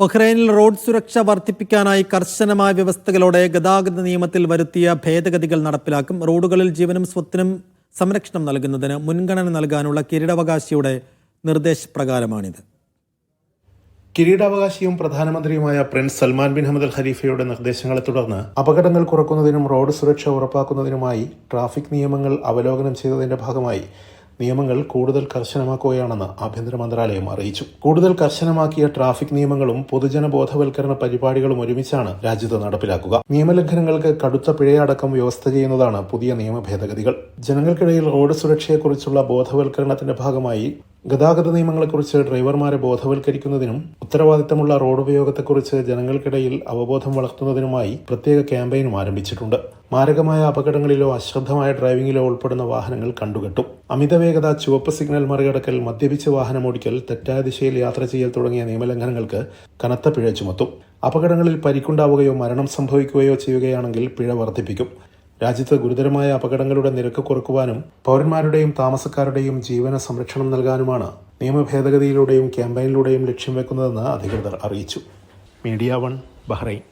ബഹ്റൈനിൽ road സുരക്ഷ വർദ്ധിപ്പിക്കാനായി കർശനമായ വ്യവസ്ഥകളോടെ ഗതാഗത നിയമത്തിൽ വരുത്തിയ ഭേദഗതികൾ നടപ്പിലാക്കും. റോഡുകളിൽ ജീവനും സ്വത്തിനും സംരക്ഷണം നൽകുന്നതിന് മുൻഗണന നൽകാനുള്ള കിരീടാവകാശിയുടെ നിർദ്ദേശപ്രകാരമാണിത്. കിരീടാവകാശിയും പ്രധാനമന്ത്രിയുമായ Prince Salman bin Hamad Al ഖലീഫയുടെ നിർദ്ദേശങ്ങളെ തുടർന്ന് അപകടങ്ങൾ കുറയ്ക്കുന്നതിനും റോഡ് സുരക്ഷ ഉറപ്പാക്കുന്നതിനുമായി ട്രാഫിക് നിയമങ്ങൾ അവലോകനം ചെയ്തതിന്റെ ഭാഗമായി നിയമങ്ങൾ കൂടുതൽ കർശനമാക്കുകയാണെന്ന് ആഭ്യന്തര മന്ത്രാലയം അറിയിച്ചു. കൂടുതൽ കർശനമാക്കിയ ട്രാഫിക് നിയമങ്ങളും പൊതുജന ബോധവൽക്കരണ പരിപാടികളും ഒരുമിച്ചാണ് രാജ്യത്ത് നടപ്പിലാക്കുക. നിയമലംഘനങ്ങൾക്ക് കടുത്ത പിഴയടക്കം വ്യവസ്ഥ ചെയ്യുന്നതാണ് പുതിയ നിയമ ഭേദഗതികൾ. ജനങ്ങൾക്കിടയിൽ റോഡ് സുരക്ഷയെക്കുറിച്ചുള്ള ബോധവൽക്കരണത്തിന്റെ ഭാഗമായി ഗതാഗത നിയമങ്ങളെക്കുറിച്ച് ഡ്രൈവർമാരെ ബോധവൽക്കരിക്കുന്നതിനും ഉത്തരവാദിത്തമുള്ള റോഡ് ഉപയോഗത്തെക്കുറിച്ച് ജനങ്ങൾക്കിടയിൽ അവബോധം വളർത്തുന്നതിനുമായി പ്രത്യേക ക്യാമ്പയിനും ആരംഭിച്ചിട്ടുണ്ട്. മാരകമായ അപകടങ്ങളിലോ അശ്രദ്ധമായ ഡ്രൈവിംഗിലോ ഉൾപ്പെടുന്ന വാഹനങ്ങൾ കണ്ടുകെട്ടും. അമിതവേഗത, ചുവപ്പ് സിഗ്നൽ മറികടക്കൽ, മദ്യപിച്ച് വാഹനമോടിക്കൽ, തെറ്റായ ദിശയിൽ യാത്ര ചെയ്യൽ തുടങ്ങിയ നിയമലംഘനങ്ങൾക്ക് കനത്ത പിഴ ചുമത്തും. അപകടങ്ങളിൽ പരിക്കുണ്ടാവുകയോ മരണം സംഭവിക്കുകയോ ചെയ്യുകയാണെങ്കിൽ പിഴ വർദ്ധിപ്പിക്കും. രാജ്യത്ത് ഗുരുതരമായ അപകടങ്ങളുടെ നിരക്ക് കുറയ്ക്കുവാനും പൗരന്മാരുടെയും താമസക്കാരുടെയും ജീവന സംരക്ഷണം നൽകാനുമാണ് നിയമ ഭേദഗതിയിലൂടെയും ക്യാമ്പയിനിലൂടെയും ലക്ഷ്യം വെക്കുന്നതെന്ന് അധികൃതർ അറിയിച്ചു. Media 1 Bahrain.